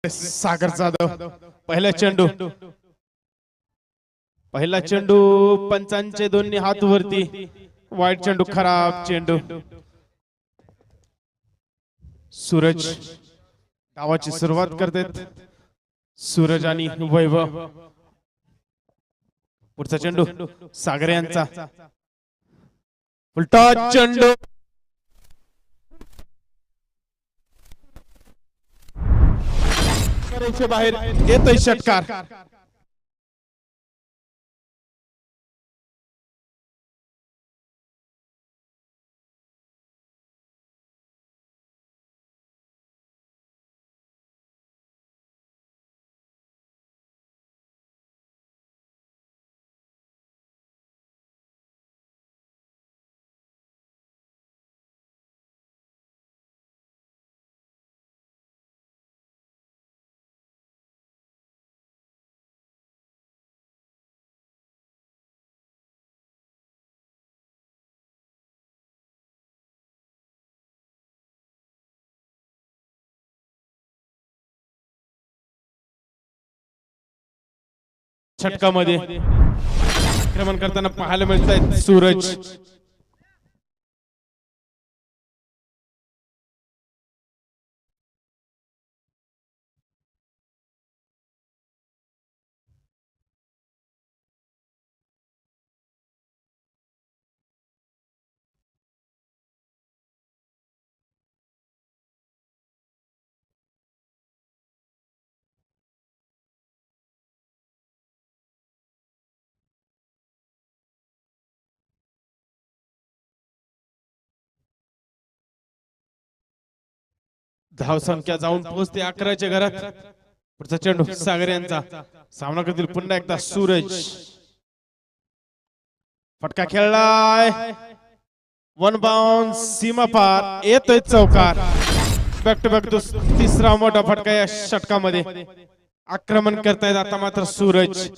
सागर जाधव पहिला चेंडू पंचांचे दोन्ही हात वरती वाईट चेंडू खराब चेंडू सूरज डावाची सुरुवात करतात सूरज आणि वैभव पुढचा चेंडू सागर यांचा उलटा चेंडू बाहेर येतोय षटकार षटकामध्ये आक्रमण करताना पाहायला मिळत आहेत सूरज धाव संख्या जाऊन पोहोचते 11च्या घरात पुढचा चेंडू सागर यांचा सामना करतील पुन्हा एकदा सूरज फटका खेळलाय वन बाउंस सीमा पार येतोय चौकार बॅक टू बॅक तिसरा मोठा फटका या षटकामध्ये आक्रमण करतायत आता मात्र सूरज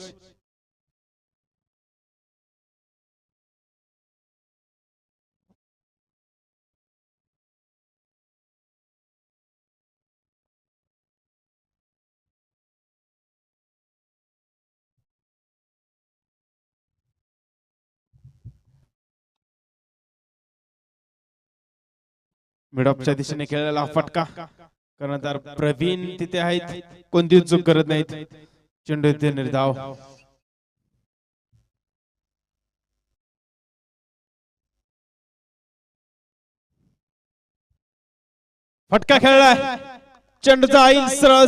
मिडऑफच्या दिशेने खेळलेला फटका कर्णधार प्रवीण तिथे आहेत कोणती चूक करत नाहीत चेंडू येथे निर्धाव फटका खेळलाय चेंडूचा आईल सरळ